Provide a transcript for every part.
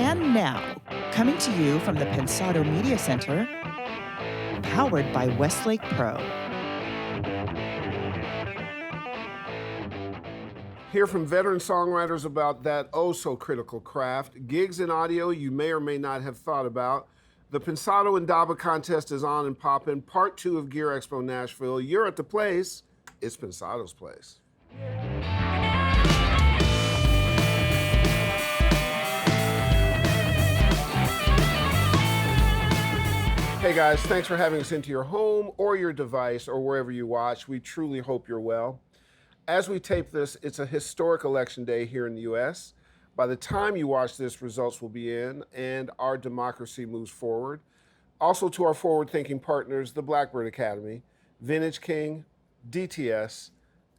And now, coming to you from the Pensado Media Center, powered by Westlake Pro. Hear from veteran songwriters about that oh-so-critical craft. Gigs in audio you may or may not have thought about. The Pensado and Daba contest is on and poppin'. Part 2 of Gear Expo Nashville. You're at the place. It's Pensado's place. Hey guys, thanks for having us into your home or your device or wherever you watch. We truly hope you're well. As we tape this, it's a historic election day here in the U.S. By the time you watch this, results will be in and our democracy moves forward. Also to our forward-thinking partners, the Blackbird Academy, Vintage King, DTS,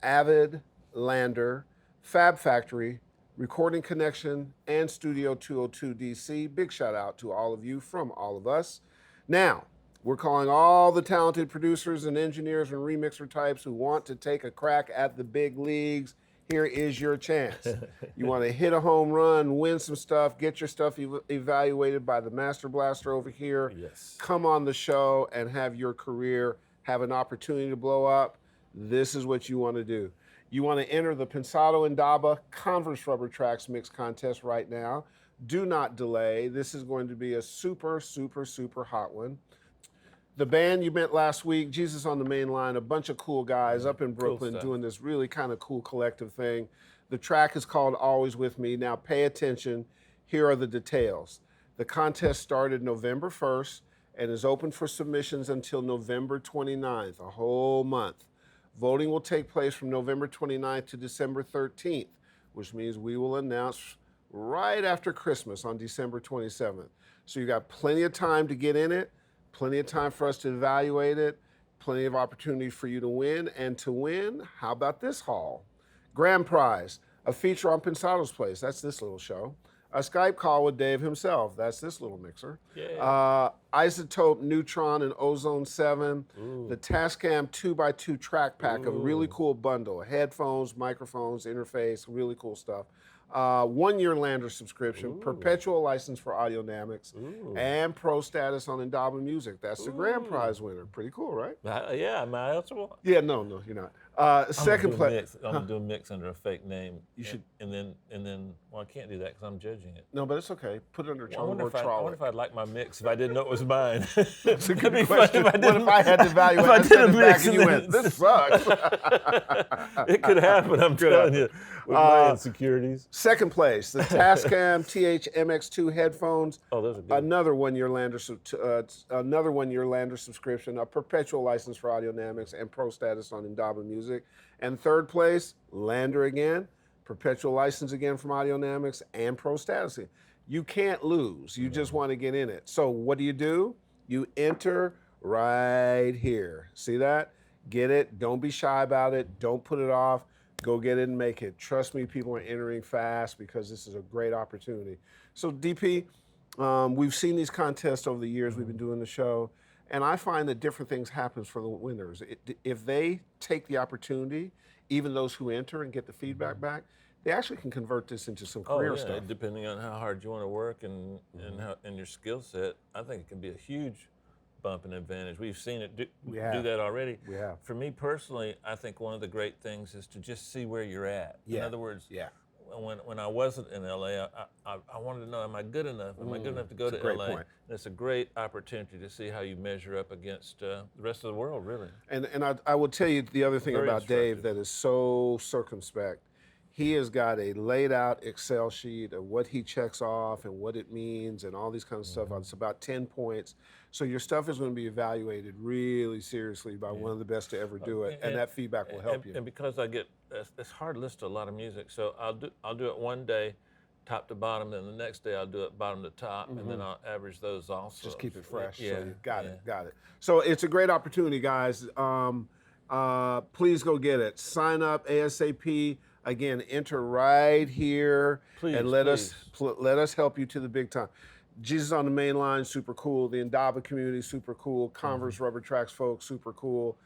Avid, Lander, Fab Factory, Recording Connection, and Studio 202 DC. Big shout out to all of you from all of us. Now, we're calling all the talented producers and engineers and remixer types who want to take a crack at the big leagues. Here is your chance. You want to hit a home run, win some stuff, get your stuff evaluated by the Master Blaster over here. Yes. Come on the show and have your career have an opportunity to blow up. This is what you want to do. You want to enter the Pensado and Daba Converse Rubber Tracks Mix Contest right now. Do not delay. This is going to be a super, super, super hot one. The band you met last week, Jesus on the Main Line, a bunch of cool guys up in Brooklyn doing this really kind of cool collective thing. The track is called Always With Me. Now pay attention. Here are the details. The contest started November 1st and is open for submissions until November 29th, a whole month. Voting will take place from November 29th to December 13th, which means we will announce right after Christmas on December 27th. So you got plenty of time to get in it, plenty of time for us to evaluate it, plenty of opportunity for you to win. And to win, how about this haul? Grand prize, a feature on Pensado's Place. That's this little show. A Skype call with Dave himself. That's this little mixer. Yeah. Isotope, Neutron, and Ozone 7. Ooh. The Tascam 2x2 track pack, a really Ooh. cool bundle. Headphones, microphones, interface, really cool stuff. 1-year Lander subscription, Ooh. perpetual license for Audionamics, Ooh. and pro status on Indaba Music. That's the grand Ooh. prize winner. Pretty cool, right? Yeah, am I eligible? Yeah, no, you're not. Second place. I'm gonna do a mix under a fake name. You should. And then, well, I can't do that because I'm judging it. No, but it's okay. Put it under I wonder Chongor if I'd like my mix if I didn't know it was mine. That's a good It'd be question. funny What if I had to evaluate? I did a sent it back mix and you and went, then- this sucks. It could happen, I'm telling you, with my insecurities. Second place, the Tascam TH-MX2 headphones. Oh, those are good. Another 1-year Lander subscription, a perpetual license for Audionamics, and pro status on Indaba Music. And third place, Lander again, perpetual license again from Audionamics, and pro status. You can't lose. You just want to get in it. So what do? You enter right here. See that? Get it. Don't be shy about it. Don't put it off. Go get it and make it. Trust me, people are entering fast because this is a great opportunity. So DP, we've seen these contests over the years we've been doing the show, and I find that different things happen for the winners. If they take the opportunity, even those who enter and get the feedback back, they actually can convert this into some career stuff. Depending on how hard you want to work and your skill set, I think it can be a huge bump and advantage. We've seen it do that already. We have. For me personally, I think one of the great things is to just see where you're at. Yeah. In other words, when I wasn't in LA, I wanted to know, am I good enough? Am I good enough to go to LA? Point. And it's a great opportunity to see how you measure up against the rest of the world, really. And I will tell you the other thing Very about Dave instructive. that is so circumspect. He has got a laid out Excel sheet of what he checks off and what it means and all these kinds of stuff. It's about 10 points. So your stuff is going to be evaluated really seriously by one of the best to ever do it, and that feedback will help you. And because it's hard to listen to a lot of music, so I'll do it one day, top to bottom, then the next day I'll do it bottom to top, and then I'll average those also. Just keep it fresh. Yeah, So you got it. So it's a great opportunity, guys. Please go get it. Sign up ASAP. Again, enter right here and let us help you to the big time. Jesus on the Main Line, super cool. The Indaba community, super cool. Converse Rubber Tracks folks, super cool.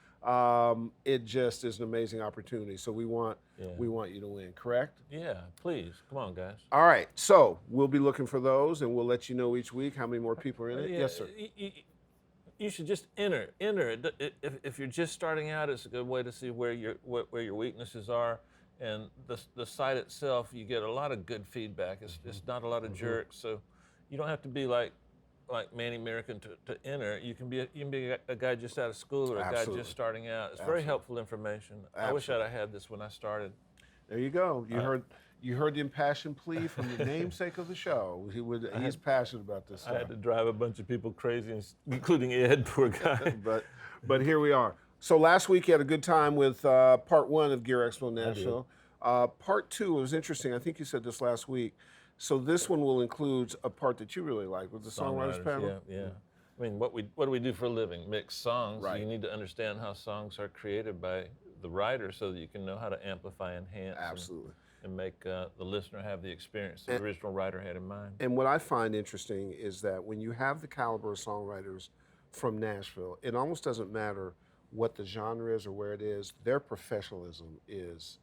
It just is an amazing opportunity. So we want you to win, correct? Yeah, please. Come on, guys. All right. So we'll be looking for those, and we'll let you know each week how many more people are in it. Yeah, Yes, sir. You should just enter. If you're just starting out, it's a good way to see where your weaknesses are. And the site itself, you get a lot of good feedback. It's not a lot of jerks, so you don't have to be like Manny American to enter. You can be a guy just out of school or a guy just starting out. It's very helpful information. I wish I'd have had this when I started. There you go. You heard the impassioned plea from the namesake of the show. He's passionate about this stuff. I had to drive a bunch of people crazy, including Ed, poor guy. but here we are. So last week you had a good time with part 1 of Gear Expo Nashville. Part 2 was interesting. I think you said this last week. So this one will include a part that you really like with the Songwriters panel. Yeah. I mean, what do we do for a living? Mix songs. Right. So you need to understand how songs are created by the writer so that you can know how to amplify, enhance, Absolutely. and make the listener have the experience the original writer had in mind. And what I find interesting is that when you have the caliber of songwriters from Nashville, it almost doesn't matter what the genre is or where it is. Their professionalism is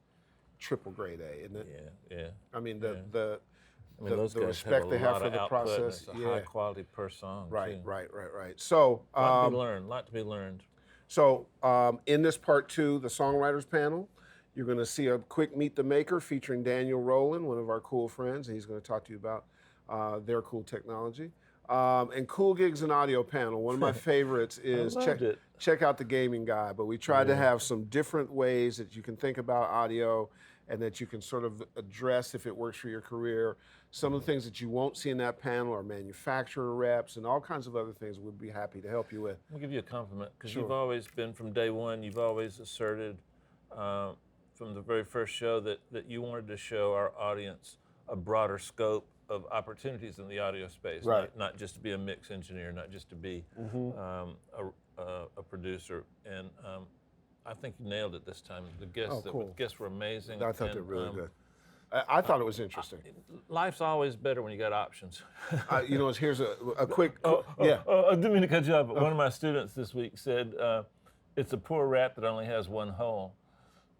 triple grade A, isn't it? Yeah. I mean, those the guys respect they have for the output, process. and it's a high quality per song. Right. Too. So, a lot to be learned. So, in this part 2, the Songwriters panel, you're going to see a quick Meet the Maker featuring Daniel Rowland, one of our cool friends, and he's going to talk to you about their cool technology. And Cool Gigs and Audio panel. One of my favorites is check out the gaming guy. But we tried to have some different ways that you can think about audio and that you can sort of address if it works for your career. Some of the things that you won't see in that panel are manufacturer reps and all kinds of other things we'd be happy to help you with. I'll give you a compliment because you've always been, from day one, you've always asserted from the very first show that you wanted to show our audience a broader scope of opportunities in the audio space, not just to be a mix engineer, not just to be a producer. And I think you nailed it this time. The guests were amazing. I thought they were really good. I thought it was interesting. Life's always better when you got options. Here's a quick. I didn't mean to cut you off, but one of my students this week said, it's a poor rat that only has one hole.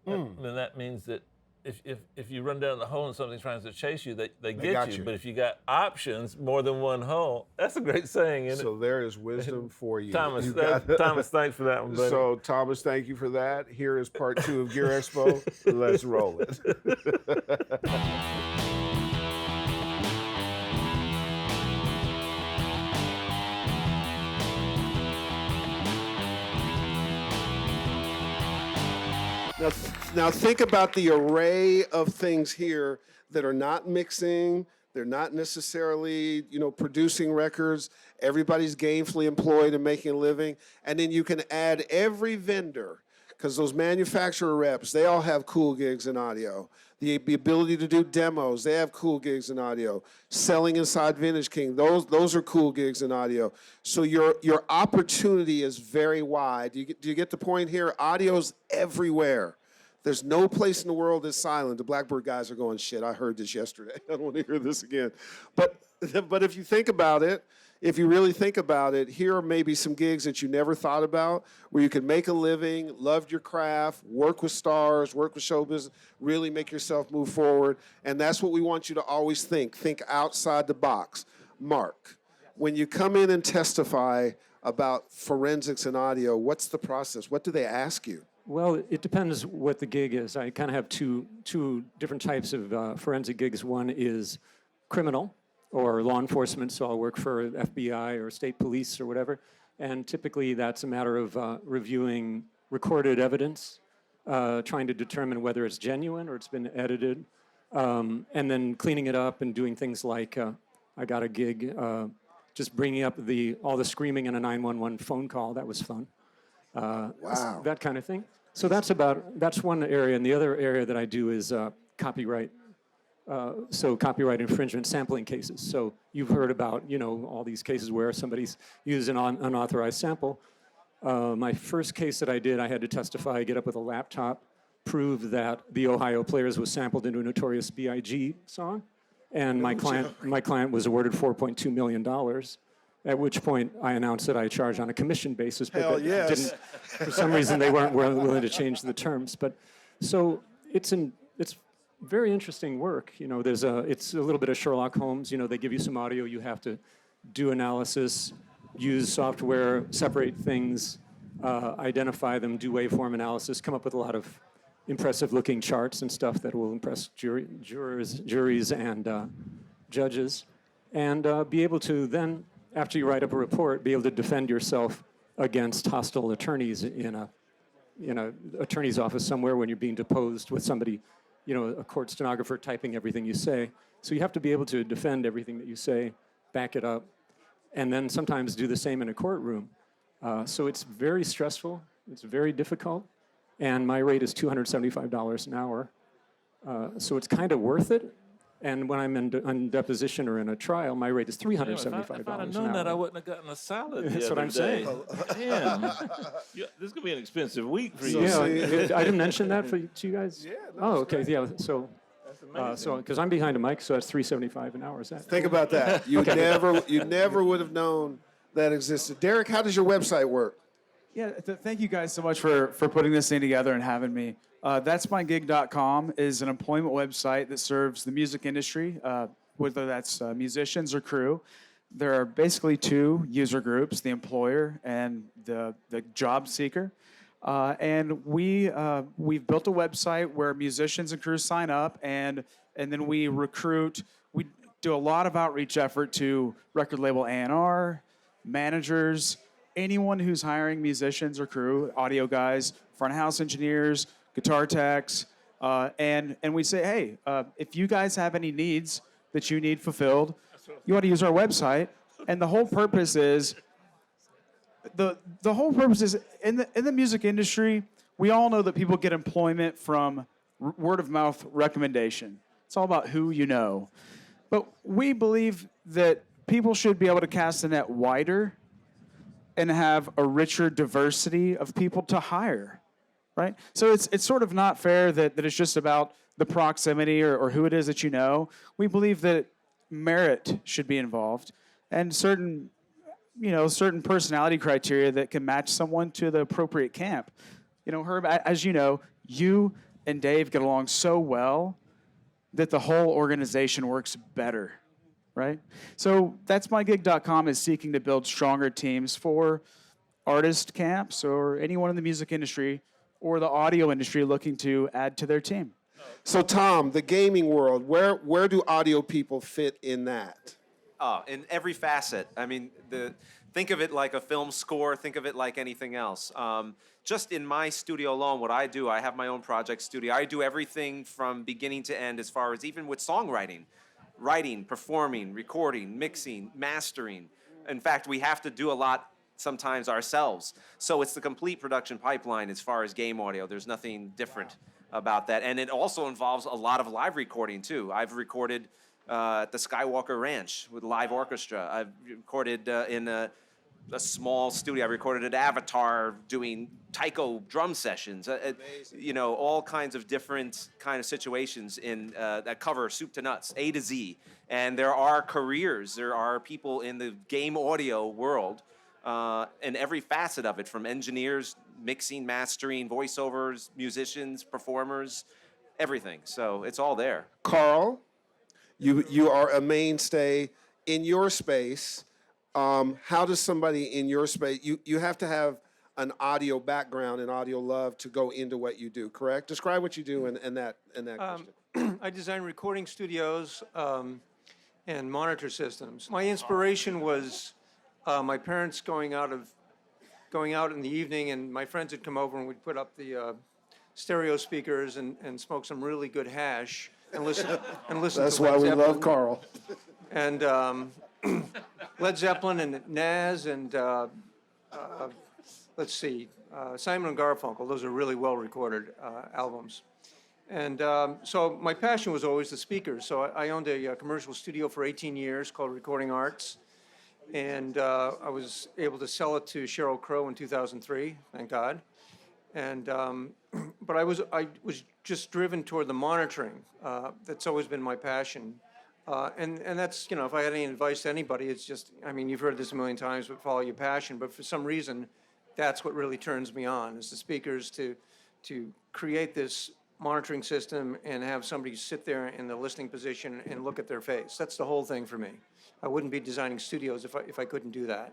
And that means that if you run down the hole and something's trying to chase you, they get you. But if you got options, more than one hole, that's a great saying, isn't it? So there is wisdom for you. Thomas, thanks for that one, buddy. So Thomas, thank you for that. Here is part 2 of Gear Expo. Let's roll it. Now think about the array of things here that are not mixing. They're not necessarily, producing records. Everybody's gainfully employed and making a living. And then you can add every vendor, because those manufacturer reps, they all have cool gigs in audio. The ability to do demos, they have cool gigs in audio. Selling inside Vintage King, those are cool gigs in audio. So your opportunity is very wide. Do you get the point here? Audio's everywhere. There's no place in the world that's silent. The Blackbird guys are going, shit, I heard this yesterday. I don't want to hear this again. But if you think about it, if you really think about it, here are maybe some gigs that you never thought about where you can make a living, love your craft, work with stars, work with show business, really make yourself move forward. And that's what we want you to always think. Think outside the box. Mark, when you come in and testify about forensics and audio, what's the process? What do they ask you? Well, it depends what the gig is. I kind of have two different types of forensic gigs. One is criminal or law enforcement, so I'll work for FBI or state police or whatever. And typically that's a matter of reviewing recorded evidence, trying to determine whether it's genuine or it's been edited, and then cleaning it up and doing things like, I got a gig just bringing up all the screaming in a 911 phone call. That was fun. Wow. That kind of thing. So that's one area, and the other area that I do is copyright. So copyright infringement sampling cases. So you've heard about, all these cases where somebody's used an unauthorized sample. My first case that I did, I had to testify, get up with a laptop, prove that the Ohio Players was sampled into a Notorious B.I.G. song, and my client was awarded $4.2 million. At which point I announced that I charge on a commission basis, but Hell that yes. didn't, for some reason they weren't willing to change the terms. But so it's very interesting work. You know, it's a little bit of Sherlock Holmes. You know, they give you some audio, you have to do analysis, use software, separate things, identify them, do waveform analysis, come up with a lot of impressive-looking charts and stuff that will impress juries, and judges, and be able to then, after you write up a report, be able to defend yourself against hostile attorneys in a attorney's office somewhere when you're being deposed with somebody, you know, a court stenographer typing everything you say. So you have to be able to defend everything that you say, back it up, and then sometimes do the same in a courtroom. So it's very stressful. It's very difficult. And my rate is $275 an hour. So it's kind of worth it. And when I'm on deposition or in a trial, my rate is $375 If I'd have an known hour. that, I wouldn't have gotten a salad. That's what I'm saying. Damn. This is going to be an expensive week for you. Yeah, I didn't mention that to you guys? Yeah, Oh, okay, yeah. So, because I'm behind a mic, so that's $375 an hour. Is that? Think about that. You never would have known that existed. Derek, how does your website work? Yeah, thank you guys so much for putting this thing together and having me. That'smygig.com is an employment website that serves the music industry, whether that's musicians or crew. There are basically two user groups, the employer and the job seeker. And we've built a website where musicians and crews sign up, and then we recruit. We do a lot of outreach effort to record label A&R, managers, anyone who's hiring musicians or crew, audio guys, front of house engineers, guitar techs, and we say, hey, if you guys have any needs that you need fulfilled, you ought to use our website. And the whole purpose is, in the music industry, we all know that people get employment from word of mouth recommendation. It's all about who you know. But we believe that people should be able to cast the net wider and have a richer diversity of people to hire, right? So it's sort of not fair that it's just about the proximity or who it is that you know. We believe that merit should be involved and certain personality criteria that can match someone to the appropriate camp. You know, Herb, as you know, you and Dave get along so well that the whole organization works better. Right? So that'smygig.com is seeking to build stronger teams for artist camps or anyone in the music industry or the audio industry looking to add to their team. So Tom, the gaming world, where do audio people fit in that? In every facet. I mean, think of it like a film score. Think of it like anything else. Just in my studio alone, what I do, I have my own project studio. I do everything from beginning to end as far as even with songwriting. Writing, performing, recording, mixing, mastering. In fact, we have to do a lot sometimes ourselves. So it's the complete production pipeline as far as game audio. There's nothing different about that. And it also involves a lot of live recording, too. I've recorded at the Skywalker Ranch with live orchestra. I've recorded in a small studio. I recorded at Avatar doing taiko drum sessions. You know, all kinds of different kind of situations that cover soup to nuts, A to Z. And there are careers. There are people in the game audio world in every facet of it, from engineers, mixing, mastering, voiceovers, musicians, performers, everything. So it's all there. Carl, you are a mainstay in your space. How does somebody in your space, you have to have an audio background and audio love to go into what you do, correct? Describe what you do in that question. I design recording studios and monitor systems. My inspiration was my parents going out in the evening, and my friends would come over and we'd put up the stereo speakers and smoke some really good hash and listen That's to why Led we Zeppelin. love Carl. And Led Zeppelin and Nas and Simon and Garfunkel. Those are really well recorded albums. And so my passion was always the speakers. So I owned a commercial studio for 18 years called Recording Arts. And I was able to sell it to Sheryl Crow in 2003, thank God. And but I was just driven toward the monitoring. That's always been my passion. And that's, you know, if I had any advice to anybody, it's just, I mean, you've heard this a million times, but follow your passion. But for some reason, that's what really turns me on, is the speakers to create this monitoring system and have somebody sit there in the listening position and look at their face. That's the whole thing for me. I wouldn't be designing studios if I couldn't do that.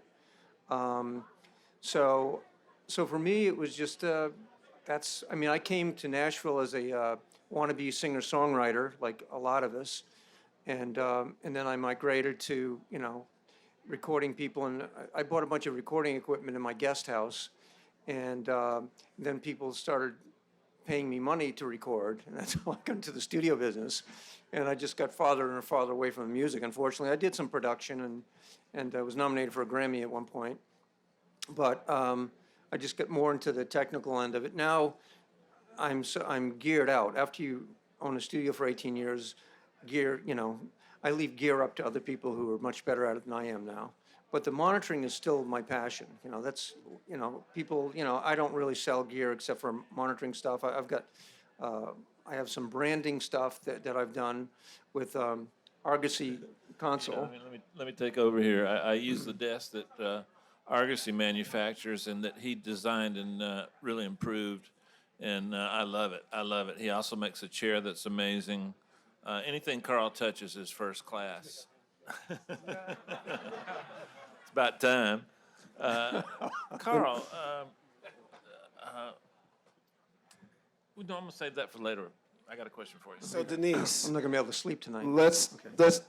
So for me, it was just, I mean, I came to Nashville as a wannabe singer-songwriter, like a lot of us. And then I migrated to, you know, recording people. And I bought a bunch of recording equipment in my guest house. And then people started paying me money to record. And that's how I got into the studio business. And I just got farther and farther away from the music, unfortunately. I did some production and I was nominated for a Grammy at one point. But I just got more into the technical end of it. Now I'm geared out. After you own a studio for 18 years, gear, you know, I leave gear up to other people who are much better at it than I am now. But the monitoring is still my passion. You know, that's, you know, people, you know, I don't really sell gear except for monitoring stuff. I've got, I have some branding stuff that I've done with Argosy console. Yeah, I mean, let me take over here. I use the desk that Argosy manufactures and that he designed and really improved, and I love it. I love it. He also makes a chair that's amazing. Anything Carl touches is first class. It's about time. Carl, I'm going to save that for later. I got a question for you. So Denise, I'm not gonna be able to sleep tonight. let's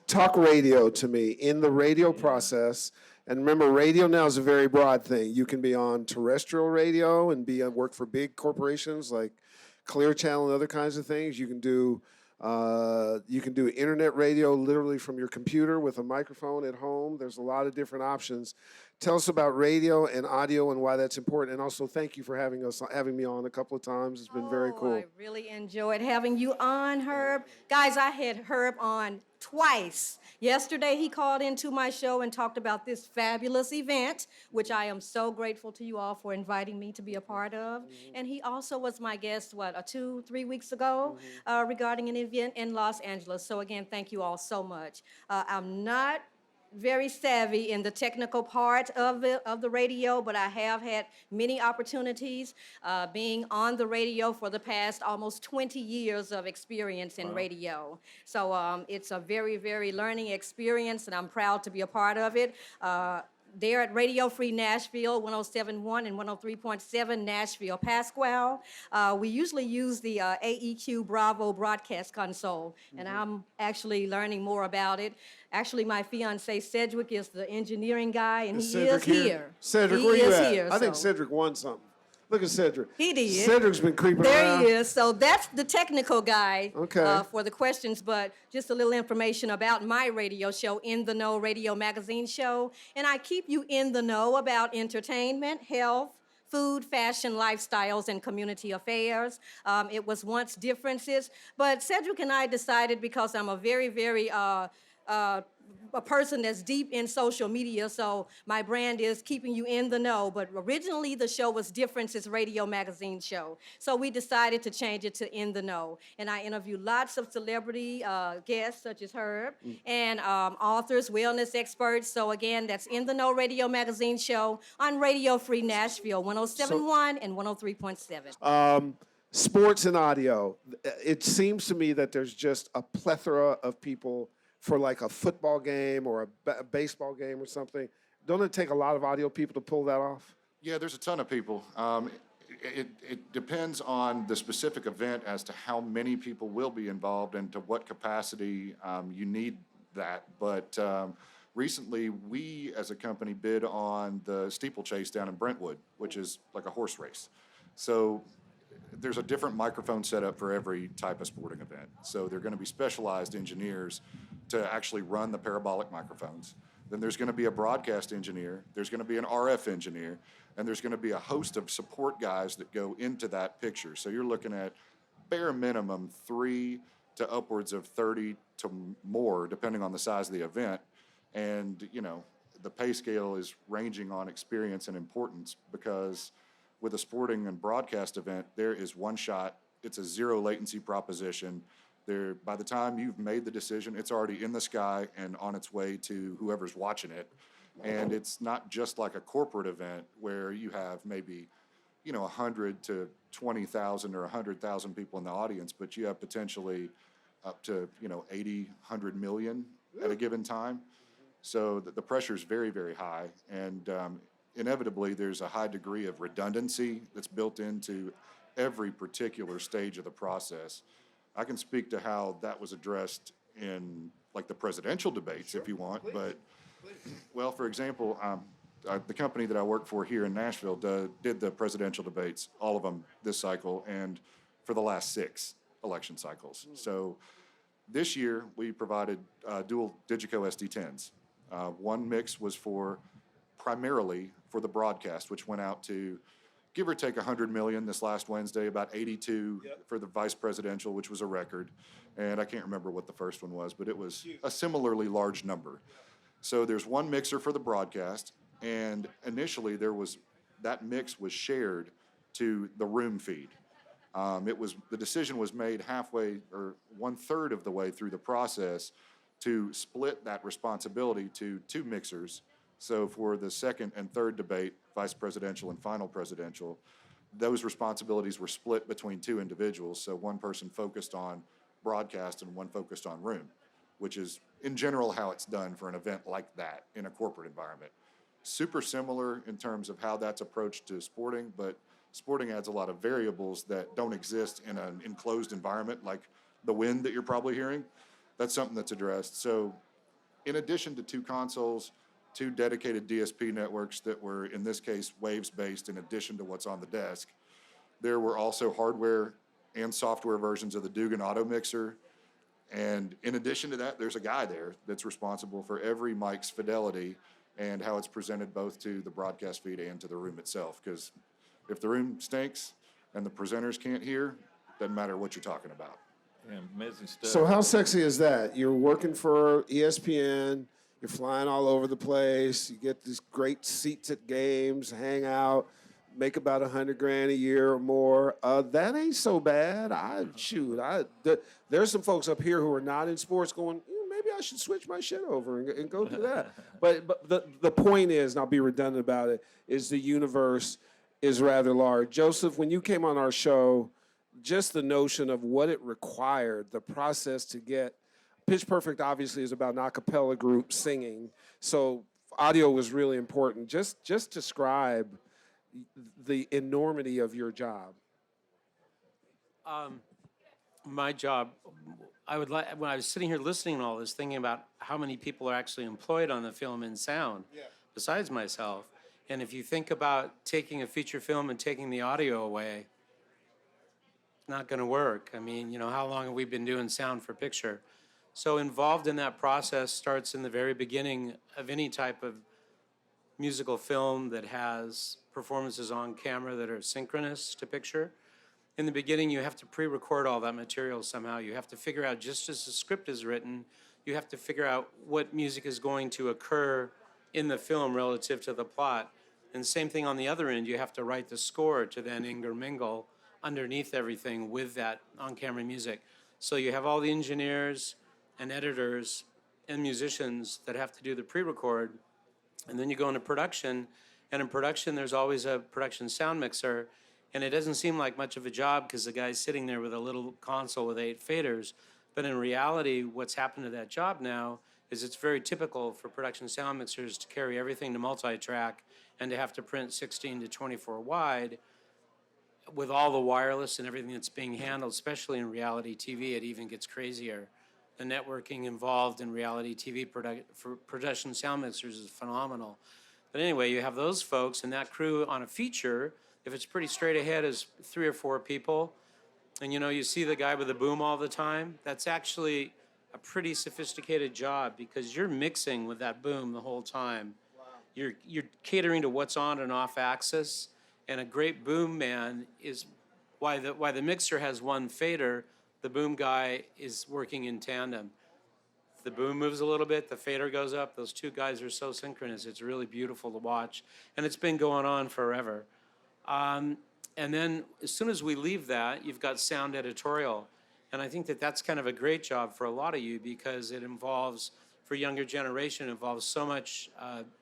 talk radio to me. In the radio process, and remember, radio now is a very broad thing. You can be on terrestrial radio and work for big corporations like Clear Channel and other kinds of things. You can do internet radio literally from your computer with a microphone at home. There's a lot of different options. Tell us about radio and audio and why that's important. And also, thank you for having me on a couple of times. It's been very cool. I really enjoyed having you on, Herb. Guys, I had Herb on twice. Yesterday, he called into my show and talked about this fabulous event, which I am so grateful to you all for inviting me to be a part of. And he also was my guest, 2-3 weeks ago, regarding an event in Los Angeles. So again, thank you all so much. I'm not very savvy in the technical part of the radio, but I have had many opportunities being on the radio for the past almost 20 years of experience in radio. So it's a very, very learning experience, and I'm proud to be a part of it. There at Radio Free Nashville, 107.1 and 103.7 Nashville, Pasquale. We usually use the AEQ Bravo broadcast console, and I'm actually learning more about it. Actually, my fiance Cedric is the engineering guy, and he is here. Cedric, He where you is at? here, I think so- Cedric won something. Look at Cedric. He did. Cedric's been creeping There around. he is. So that's the technical guy Okay. for the questions, but just a little information about my radio show, In the Know Radio Magazine Show. And I keep you in the know about entertainment, health, food, fashion, lifestyles, and community affairs. It was once differences, but Cedric and I decided, because I'm a very, very a person that's deep in social media, so my brand is keeping you in the know. But originally the show was Differences Radio Magazine Show. So we decided to change it to In the Know. And I interview lots of celebrity guests such as Herb and authors, wellness experts. So again, that's In the Know Radio Magazine Show on Radio Free Nashville, 107.1 and 103.7. Sports and audio. It seems to me that there's just a plethora of people for like a football game or a baseball game or something. Don't it take a lot of audio people to pull that off? Yeah, there's a ton of people. It depends on the specific event as to how many people will be involved and to what capacity you need that. But recently, we as a company bid on the steeplechase down in Brentwood, which is like a horse race. So there's a different microphone setup for every type of sporting event. So they're going to be specialized engineers to actually run the parabolic microphones. Then there's going to be a broadcast engineer, there's going to be an RF engineer, and there's going to be a host of support guys that go into that picture. So you're looking at bare minimum 3 to upwards of 30 to more, depending on the size of the event. And, you know, the pay scale is ranging on experience and importance, because with a sporting and broadcast event, there is one shot. It's a zero latency proposition. By the time you've made the decision, it's already in the sky and on its way to whoever's watching it. And it's not just like a corporate event where you have maybe, 100 to 20,000 or 100,000 people in the audience, but you have potentially up to, 80, 100 million at a given time. So the pressure is very, very high. And inevitably, there's a high degree of redundancy that's built into every particular stage of the process. I can speak to how that was addressed in like the presidential debates, if you want, but well, for example, the company that I work for here in Nashville did the presidential debates, all of them this cycle, and for the last 6 election cycles. So this year, we provided dual Digico SD10s. One mix was primarily for the broadcast, which went out to give or take 100 million this last Wednesday, about 82 for the vice presidential, which was a record. And I can't remember what the first one was, but it was a similarly large number. So there's one mixer for the broadcast, and initially that mix was shared to the room feed. The decision was made halfway or 1/3 of the way through the process to split that responsibility to 2 mixers. So for the second and third debate, vice presidential and final presidential, those responsibilities were split between 2 individuals. So one person focused on broadcast and one focused on room, which is in general how it's done for an event like that in a corporate environment. Super similar in terms of how that's approached to sporting, but sporting adds a lot of variables that don't exist in an enclosed environment like the wind that you're probably hearing. That's something that's addressed. So in addition to 2 consoles, 2 dedicated DSP networks that were, in this case, waves-based in addition to what's on the desk, there were also hardware and software versions of the Dugan Auto Mixer. And in addition to that, there's a guy there that's responsible for every mic's fidelity and how it's presented both to the broadcast feed and to the room itself. Because if the room stinks and the presenters can't hear, doesn't matter what you're talking about. Yeah, amazing stuff. So how sexy is that? You're working for ESPN, you're flying all over the place, you get these great seats at games, hang out, make about $100,000 a year or more. That ain't so bad. There's some folks up here who are not in sports going, maybe I should switch my shit over and go do that. But the point is, and I'll be redundant about it, is the universe is rather large. Joseph, when you came on our show, just the notion of what it required, the process to get Pitch Perfect obviously is about an a cappella group singing, so audio was really important. Just describe the enormity of your job. My job, when I was sitting here listening to all this, thinking about how many people are actually employed on the film and sound, besides myself. And if you think about taking a feature film and taking the audio away, it's not going to work. I mean, how long have we been doing sound for picture? So involved in that process starts in the very beginning of any type of musical film that has performances on camera that are synchronous to picture. In the beginning, you have to pre-record all that material somehow. You have to figure out, just as the script is written, you have to figure out what music is going to occur in the film relative to the plot. And same thing on the other end, you have to write the score to then intermingle underneath everything with that on-camera music. So you have all the engineers and editors and musicians that have to do the pre-record, and then you go into production, and in production there's always a production sound mixer, and it doesn't seem like much of a job because the guy's sitting there with a little console with 8 faders, but in reality what's happened to that job now is it's very typical for production sound mixers to carry everything to multi-track and to have to print 16 to 24 wide with all the wireless and everything that's being handled, especially in reality TV. It even gets crazier. The networking involved in reality TV for production sound mixers is phenomenal. But anyway, you have those folks and that crew on a feature. If it's pretty straight ahead, is 3 or 4 people. And you see the guy with the boom all the time. That's actually a pretty sophisticated job because you're mixing with that boom the whole time. Wow. You're catering to what's on and off axis. And a great boom man is why the mixer has 1 fader. The boom guy is working in tandem. If the boom moves a little bit, the fader goes up. Those 2 guys are so synchronous. It's really beautiful to watch. And it's been going on forever. And then as soon as we leave that, you've got sound editorial. And I think that that's kind of a great job for a lot of you because it involves, for younger generation, it involves so much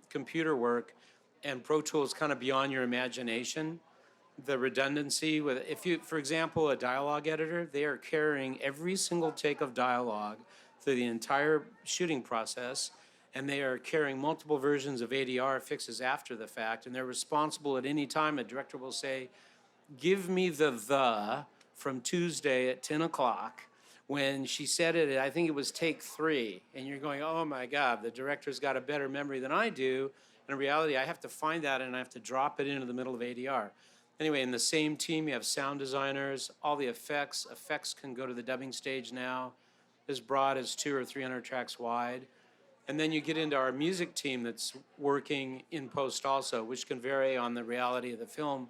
computer work, and Pro Tools kind of beyond your imagination. The redundancy with, if you, for example, a dialogue editor, they are carrying every single take of dialogue through the entire shooting process, and they are carrying multiple versions of ADR fixes after the fact, and they're responsible at any time. A director will say, give me the from Tuesday at 10 o'clock. When she said it, I think it was take 3. And you're going, oh my God, the director's got a better memory than I do. And in reality, I have to find that and I have to drop it into the middle of ADR. Anyway, in the same team, you have sound designers, all the effects. Effects can go to the dubbing stage now, as broad as 200 or 300 tracks wide. And then you get into our music team that's working in post also, which can vary on the reality of the film,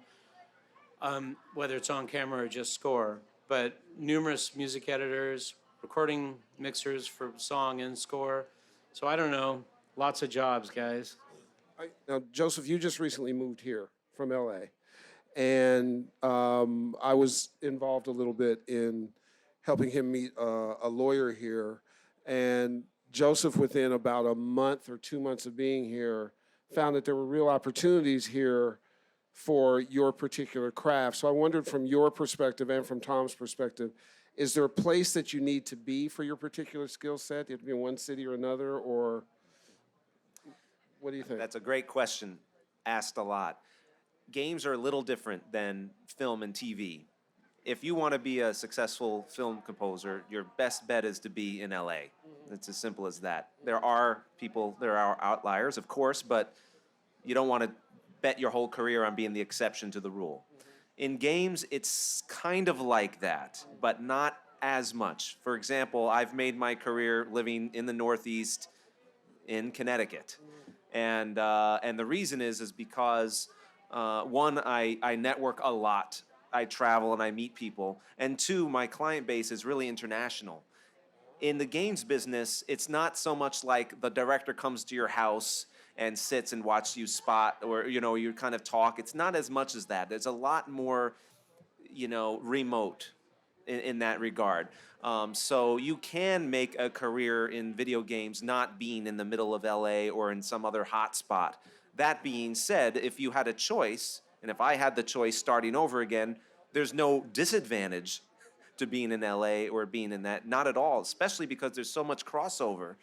whether it's on camera or just score. But numerous music editors, recording mixers for song and score. So I don't know, lots of jobs, guys. Now, Joseph, you just recently moved here from LA. And I was involved a little bit in helping him meet a lawyer here. And Joseph, within about a month or 2 months of being here, found that there were real opportunities here for your particular craft. So I wondered, from your perspective and from Tom's perspective, is there a place that you need to be for your particular skill set? Do you have to be in one city or another, or what do you think? That's a great question, asked a lot. Games are a little different than film and TV. If you want to be a successful film composer, your best bet is to be in LA. It's as simple as that. There are outliers, of course, but you don't want to bet your whole career on being the exception to the rule. In games, it's kind of like that, but not as much. For example, I've made my career living in the Northeast in Connecticut. And the reason is because, one, I network a lot. I travel and I meet people. And two, my client base is really international. In the games business, it's not so much like the director comes to your house and sits and watches you spot, or, you kind of talk. It's not as much as that. There's a lot more, remote in that regard. So you can make a career in video games not being in the middle of LA or in some other hot spot. That being said, if you had a choice, and if I had the choice starting over again, there's no disadvantage to being in LA or being in that, not at all, especially because there's so much crossover,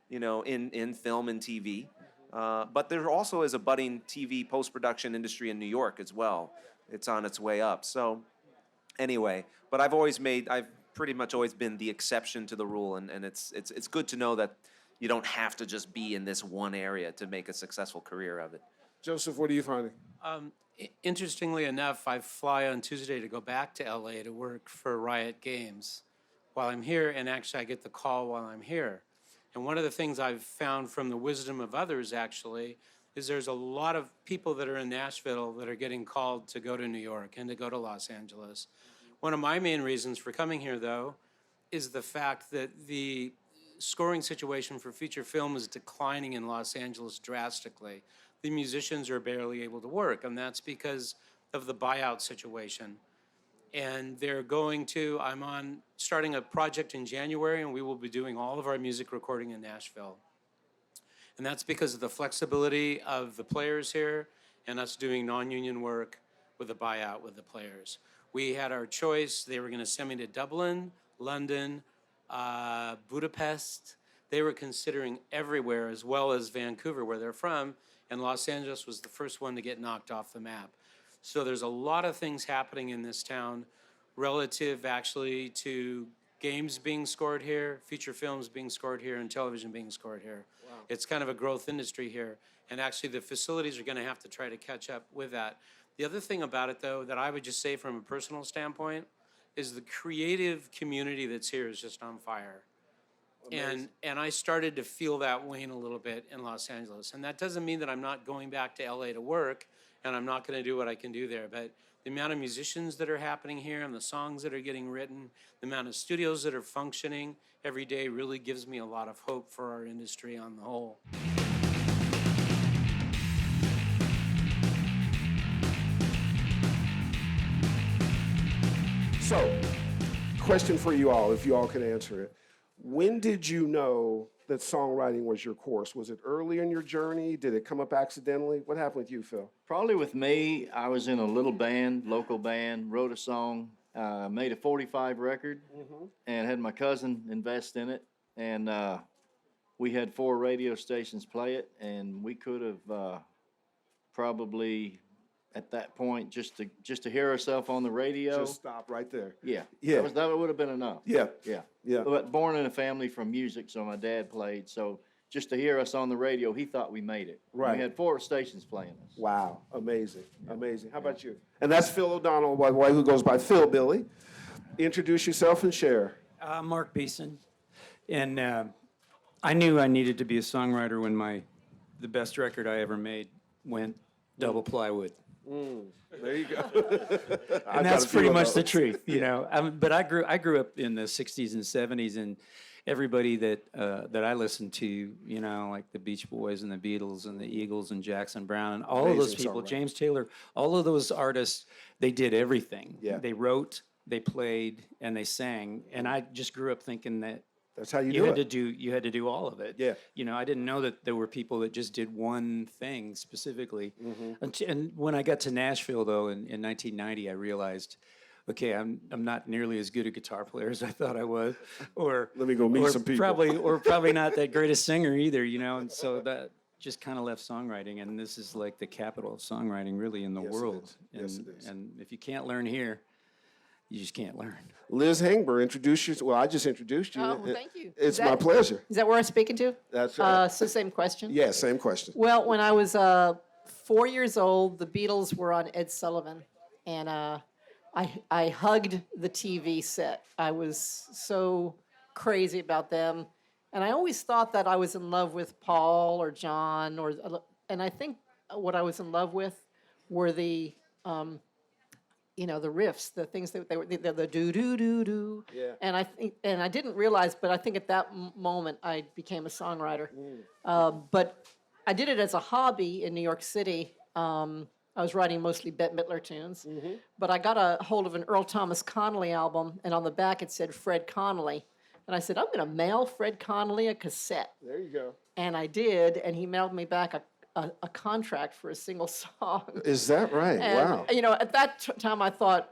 in film and TV. But there also is a budding TV post-production industry in New York as well. It's on its way up. So anyway, but I've pretty much always been the exception to the rule, and it's good to know that you don't have to just be in this one area to make a successful career of it. Joseph, what are you finding? Interestingly enough, I fly on Tuesday to go back to LA to work for Riot Games while I'm here, and actually I get the call while I'm here. And one of the things I've found from the wisdom of others, actually, is there's a lot of people that are in Nashville that are getting called to go to New York and to go to Los Angeles. One of my main reasons for coming here, though, is the fact that the scoring situation for feature film is declining in Los Angeles drastically. The musicians are barely able to work, and that's because of the buyout situation. And they're I'm starting a project in January, and we will be doing all of our music recording in Nashville. And that's because of the flexibility of the players here and us doing non-union work with a buyout with the players. We had our choice. They were going to send me to Dublin, London, Budapest. They were considering everywhere, as well as Vancouver, where they're from, and Los Angeles was the first one to get knocked off the map. So there's a lot of things happening in this town relative actually to games being scored here, feature films being scored here, and television being scored here. Wow. It's kind of a growth industry here. And actually the facilities are going to have to try to catch up with that. The other thing about it, though, that I would just say from a personal standpoint is the creative community that's here is just on fire. And I started to feel that wane a little bit in Los Angeles. And that doesn't mean that I'm not going back to LA to work and I'm not going to do what I can do there. But the amount of musicians that are happening here and the songs that are getting written, the amount of studios that are functioning every day really gives me a lot of hope for our industry on the whole. So, question for you all, if you all can answer it. When did you know that songwriting was your course? Was it early in your journey? Did it come up accidentally? What happened with you, Phil? Probably with me, I was in a little band, local band, wrote a song, made a 45 record, and had my cousin invest in it. And we had 4 radio stations play it, and we could have probably at that point just to hear ourselves on the radio. Just stop right there. Yeah, Yeah. that would have been enough. Yeah. Yeah. Yeah. But born in a family from music, so my dad played. So just to hear us on the radio, he thought we made it. Right. We had 4 stations playing us. Wow, amazing, amazing. How about you? And that's Phil O'Donnell, by the way, who goes by Phil Billy. Introduce yourself and share. Mark Beeson, and I knew I needed to be a songwriter when the best record I ever made went double plywood. There you go. And that's pretty much the truth, you know. But I grew up in the '60s and '70s, and everybody that I listened to, you know, like the Beach Boys and the Beatles and the Eagles and Jackson Brown and all of those Amazing people, songwriter. James Taylor, all of those artists, they did everything. Yeah. They wrote, they played, and they sang. And I just grew up thinking that That's how you you do had it. you had to do all of it. Yeah. You know, I didn't know that there were people that just did one thing specifically. Mm-hmm. And when I got to Nashville, though, in 1990, I realized, okay, I'm not nearly as good a guitar player as I thought I was, or Let me go meet or some people. probably not that great a singer either. You know, and so that just kind of left songwriting, and this is like the capital of songwriting, really, in the Yes, it world. is. Yes, And, it is. and if you can't learn here, you just can't learn. Liz Hangber, introduce yourself. Well, I just introduced you. Oh, well, thank you. It's Is my that- pleasure. Is that where I'm speaking to? That's right. So same question. Yeah, same question. Well, when I was 4 years old, the Beatles were on Ed Sullivan, and I hugged the TV set. I was so crazy about them, and I always thought that I was in love with Paul or John, and I think what I was in love with were the you know, the riffs, the things that they were, the do do do do. Yeah. And I didn't realize, but I think at that moment I became a songwriter. But I did it as a hobby in New York City. I was writing mostly Bette Midler tunes, but I got a hold of an Earl Thomas Connolly album, and on the back it said Fred Connolly. And I said, I'm going to mail Fred Connolly a cassette. There you go. And I did, and he mailed me back a contract for a single song. Is that right? And, Wow. you know, at that time I thought,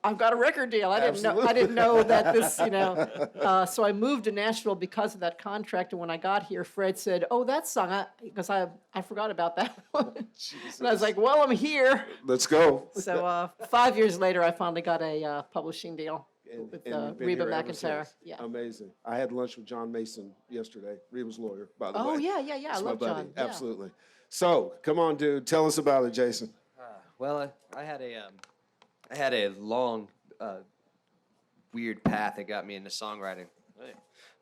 I've got a record deal. I didn't know that this, you know. So I moved to Nashville because of that contract. And when I got here, Fred said, "Oh, that song," because I forgot about that one. And I was like, "Well, I'm here." Let's go. So 5 years later, I finally got a publishing deal with you've been Reba here ever McEntire. since. Yeah. Amazing. I had lunch with John Mason yesterday, Reba's lawyer, by the way. Oh yeah. I That's my love buddy. John. Yeah. Absolutely. So, come on, dude. Tell us about it, Jason. Well, I had a long, weird path that got me into songwriting.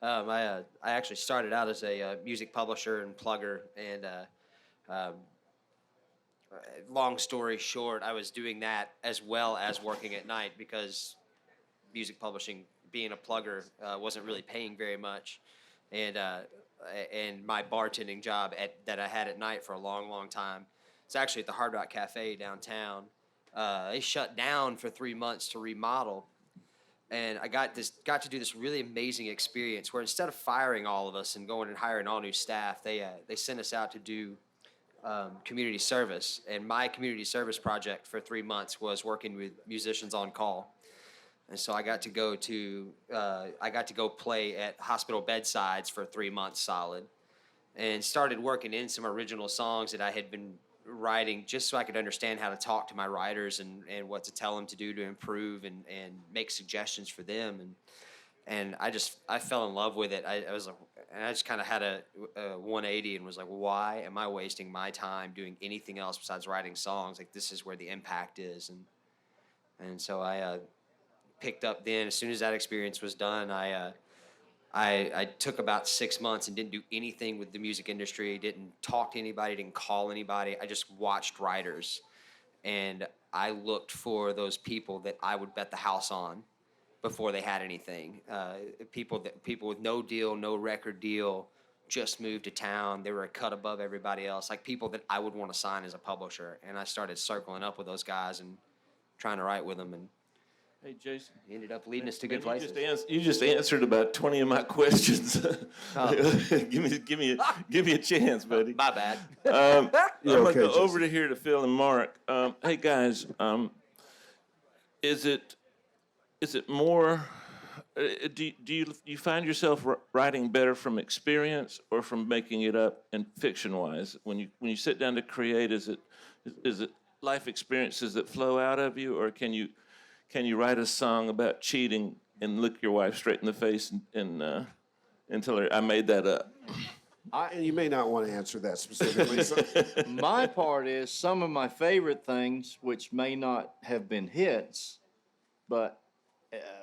I actually started out as a music publisher and plugger, and long story short, I was doing that as well as working at night because music publishing, being a plugger, wasn't really paying very much, and my bartending job that I had at night for a long, long time. It's actually at the Hard Rock Cafe downtown. They shut down for 3 months to remodel, and I got to do this really amazing experience where instead of firing all of us and going and hiring all new staff, they sent us out to do community service. And my community service project for 3 months was working with musicians on call. And so I got to go play at hospital bedsides for 3 months solid, and started working in some original songs that I had been writing just so I could understand how to talk to my writers and what to tell them to do to improve and make suggestions for them. And I fell in love with it. I just kind of had a 180 and was like, why am I wasting my time doing anything else besides writing songs? Like, this is where the impact is. And so I picked up then. As soon as that experience was done, I took about 6 months and didn't do anything with the music industry, didn't talk to anybody, didn't call anybody. I just watched writers, and I looked for those people that I would bet the house on before they had anything. People with no deal, no record deal, just moved to town. They were a cut above everybody else, like people that I would want to sign as a publisher. And I started circling up with those guys and trying to write with them. And Hey, Jason. He ended up leading us to good Man, places. you just answered about 20 of my questions. give me a chance, buddy. My bad. I'm gonna okay, go over Jason. to here to Phil and Mark. Hey guys, is it more? Do you find yourself writing better from experience or from making it up and fiction-wise? When you sit down to create, is it life experiences that flow out of you, or can you write a song about cheating and look your wife straight in the face and tell her I made that up? And you may not want to answer that specifically. So. My part is some of my favorite things, which may not have been hits, but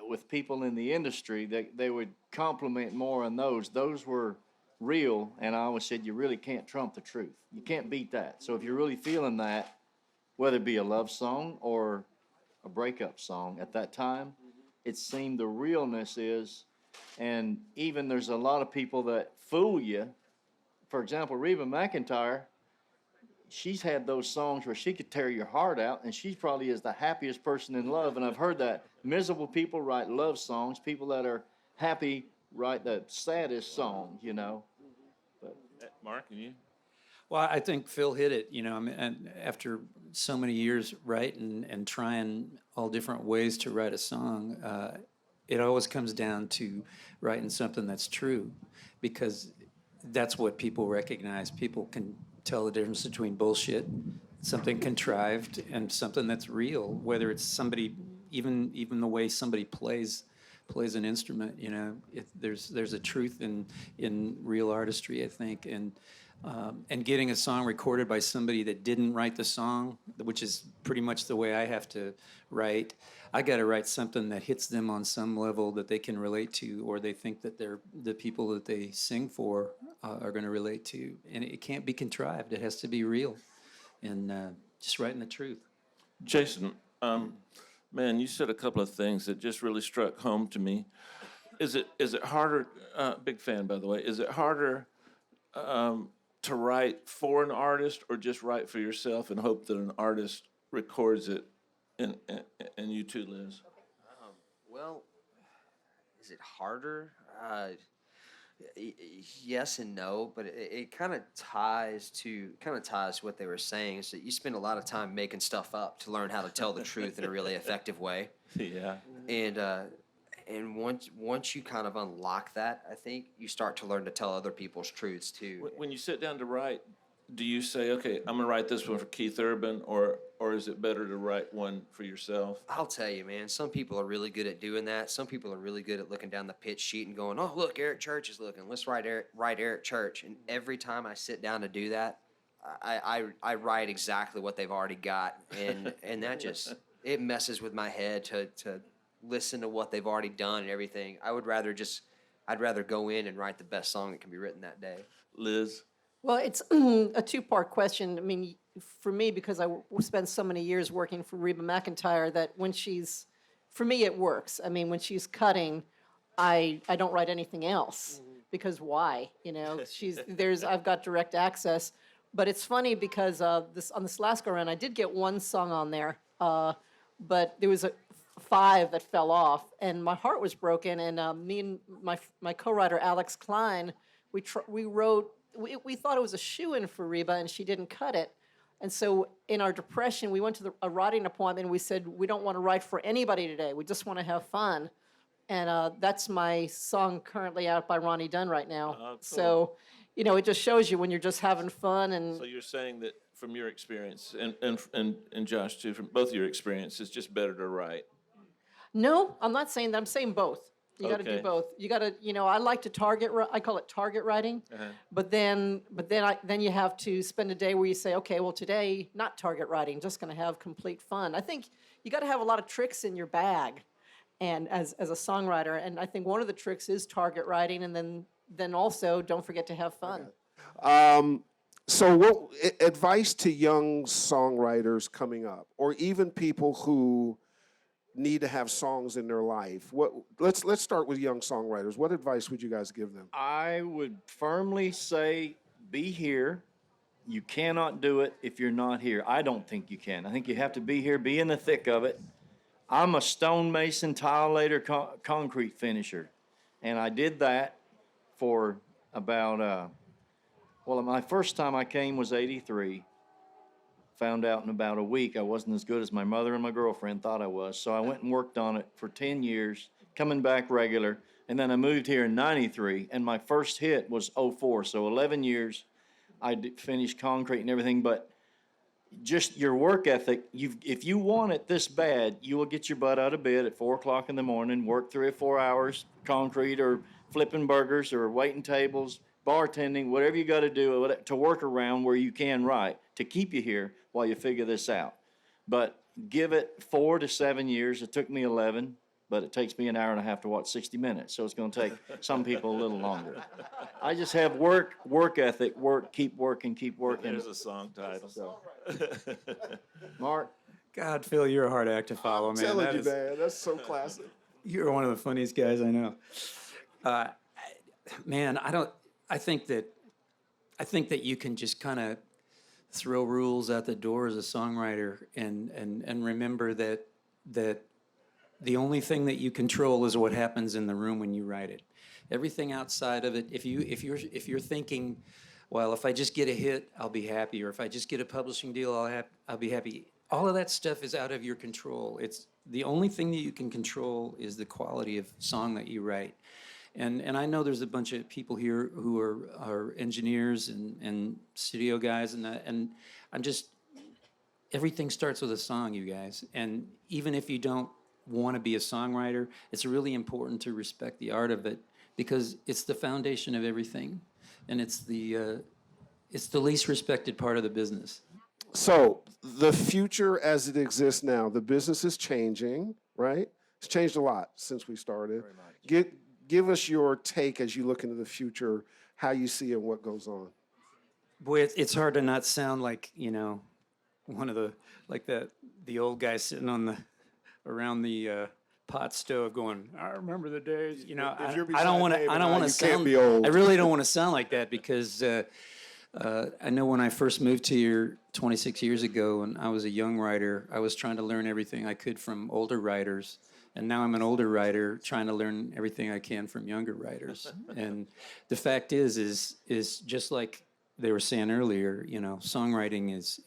with people in the industry, they would compliment more on those. Those were real, and I always said you really can't trump the truth. You can't beat that. So if you're really feeling that, whether it be a love song or a breakup song at that time, it seemed the realness is, and even there's a lot of people that fool you. For example, Reba McEntire, she's had those songs where she could tear your heart out, and she probably is the happiest person in love. And I've heard that miserable people write love songs. People that are happy write the saddest songs, you know. But Mark, and you? Well, I think Phil hit it, you know, I mean, and after so many years writing and trying all different ways to write a song, it always comes down to writing something that's true, because that's what people recognize. People can tell the difference between bullshit, something contrived, and something that's real, whether it's somebody, even the way somebody plays an instrument, you know. There's a truth in real artistry, I think, and getting a song recorded by somebody that didn't write the song, which is pretty much the way I have to write. I got to write something that hits them on some level that they can relate to, or they think that the people that they sing for are going to relate to. And it can't be contrived. It has to be real, and just writing the truth. Jason, man, you said a couple of things that just really struck home to me. Is it harder? Big fan, by the way. Is it harder to write for an artist, or just write for yourself and hope that an artist records it? And you too, Liz. Well, is it harder? Yes and no, but it kind of ties to what they were saying. So you spend a lot of time making stuff up to learn how to tell the truth in a really effective way. Yeah. And once you kind of unlock that, I think you start to learn to tell other people's truths too. When you sit down to write, do you say, okay, I'm going to write this one for Keith Urban, or is it better to write one for yourself? I'll tell you, man, some people are really good at doing that. Some people are really good at looking down the pitch sheet and going, oh, look, Eric Church is looking. Let's write Eric Church. And every time I sit down to do that, I write exactly what they've already got. And that just, it messes with my head to listen to what they've already done and everything. I'd rather go in and write the best song that can be written that day. Liz? Well, it's a two-part question. I mean, for me, because I spent so many years working for Reba McEntire, that when she's, for me, it works. I mean, when she's cutting, I don't write anything else, because why? You know, I've got direct access. But it's funny because on this last go around, I did get one song on there, but there was 5 that fell off, and my heart was broken. And me and my co-writer Alex Klein, we wrote. We thought it was a shoo-in for Reba, and she didn't cut it. And so in our depression, we went to a writing appointment, and we said, we don't want to write for anybody today. We just want to have fun. And that's my song currently out by Ronnie Dunn right now. Cool. So, you know, it just shows you when you're just having fun. And So you're saying that from your experience, and Josh too, from both your experience, it's just better to write? No, I'm not saying that. I'm saying both. You got to Okay. do both. You got to, you know, I like to target. I call it target writing. Uh-huh. But then you have to spend a day where you say, okay, well today not target writing, just going to have complete fun. I think you got to have a lot of tricks in your bag, and as a songwriter, and I think one of the tricks is target writing, and then also don't forget to have fun. So what advice to young songwriters coming up, or even people who need to have songs in their life? Let's start with young songwriters. What advice would you guys give them? I would firmly say, be here. You cannot do it if you're not here. I don't think you can. I think you have to be here, be in the thick of it. I'm a stonemason, tile layer, concrete finisher. And I did that for about, well, my first time I came was 83. Found out in about a week I wasn't as good as my mother and my girlfriend thought I was. So I went and worked on it for 10 years, coming back regular. And then I moved here in 93, and my first hit was '04. So 11 years I finished concrete and everything. But just your work ethic, if you want it this bad, you will get your butt out of bed at 4 o'clock in the morning, work 3 or 4 hours, concrete or flipping burgers or waiting tables, bartending, whatever you got to do to work around where you can write to keep you here while you figure this out. But give it 4 to 7 years. It took me 11, but it takes me an hour and a half to watch 60 minutes. So it's going to take some people a little longer. I just have work ethic, keep working. There's a song title. So. Mark? God, Phil, you're a hard act to follow, man. Telling you, man, that's so classic. You're one of the funniest guys I know. Man, I think that you can just kind of throw rules out the door as a songwriter and remember that the only thing that you control is what happens in the room when you write it. Everything outside of it, if you're thinking, well, if I just get a hit, I'll be happy, or if I just get a publishing deal, I'll be happy. All of that stuff is out of your control. It's the only thing that you can control is the quality of song that you write. And I know there's a bunch of people here who are engineers and studio guys, and I'm just, everything starts with a song, you guys. And even if you don't want to be a songwriter, it's really important to respect the art of it because it's the foundation of everything, and it's the least respected part of the business. So the future as it exists now, the business is changing, right? It's changed a lot since we started. Give us your take as you look into the future, how you see it and what goes on. Boy, it's hard to not sound like, one of the old guys sitting around the pot stove going, I remember the days, I don't want to sound, I really don't want to sound like that because I know when I first moved here 26 years ago and I was a young writer, I was trying to learn everything I could from older writers. And now I'm an older writer trying to learn everything I can from younger writers. And the fact is just like they were saying earlier, songwriting is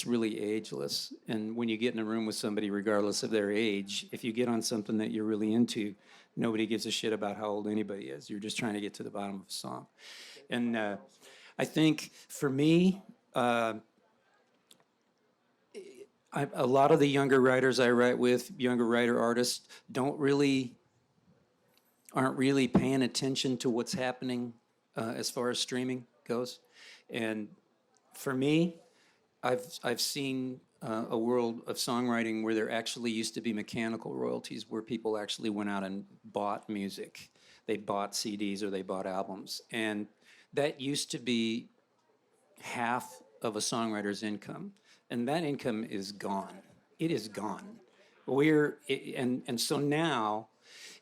really ageless. And when you get in a room with somebody, regardless of their age, if you get on something that you're really into, nobody gives a shit about how old anybody is. You're just trying to get to the bottom of a song. And I think for me, a lot of the younger writers I write with, younger writer artists, aren't really paying attention to what's happening as far as streaming goes. And for me, I've seen a world of songwriting where there actually used to be mechanical royalties, where people actually went out and bought music. They bought CDs or they bought albums. And that used to be half of a songwriter's income. And that income is gone. It is gone. And so now,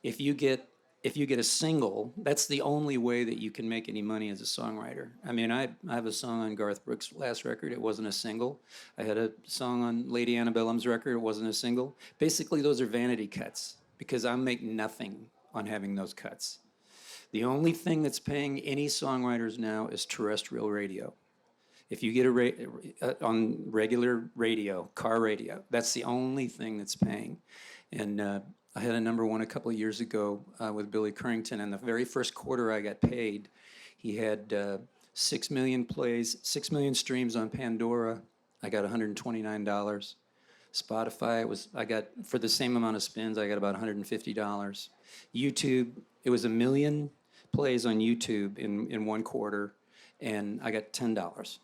if you get a single, that's the only way that you can make any money as a songwriter. I mean, I have a song on Garth Brooks' last record. It wasn't a single. I had a song on Lady Antebellum's record. It wasn't a single. Basically, those are vanity cuts because I make nothing on having those cuts. The only thing that's paying any songwriters now is terrestrial radio. If you get on regular radio, car radio, that's the only thing that's paying. And I had a #1 a couple of years ago with Billy Currington, and the very first quarter I got paid, he had 6 million plays, 6 million streams on Pandora. I got $129. Spotify, I got, for the same amount of spins, I got about $150. YouTube, it was 1 million plays on YouTube in one quarter, and I got $10.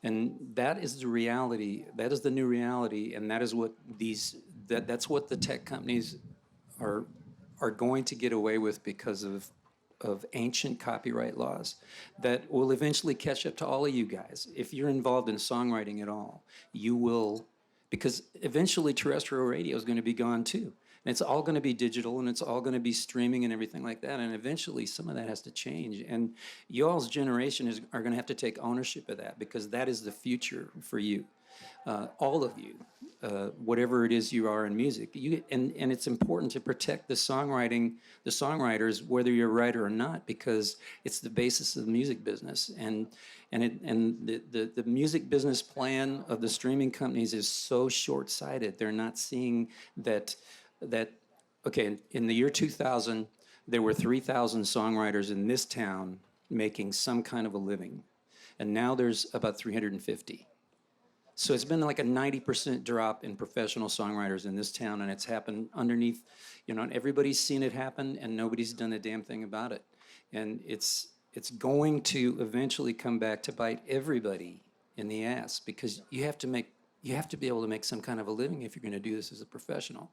And that is the reality. That is the new reality, and that is what that's what the tech companies are going to get away with because of ancient copyright laws that will eventually catch up to all of you guys. If you're involved in songwriting at all, you will, because eventually terrestrial radio is going to be gone too. And it's all going to be digital, and it's all going to be streaming and everything like that. And eventually some of that has to change. And y'all's generation are going to have to take ownership of that because that is the future for you. all of you, whatever it is you are in music. And it's important to protect the songwriters, whether you're a writer or not, because it's the basis of the music business. And the music business plan of the streaming companies is so short-sighted. They're not seeing that okay, in the year 2000, there were 3,000 songwriters in this town making some kind of a living. And now there's about 350. So it's been like a 90% drop in professional songwriters in this town, and it's happened underneath, and everybody's seen it happen, and nobody's done a damn thing about it. And it's going to eventually come back to bite everybody in the ass, because you have to be able to make some kind of a living if you're going to do this as a professional.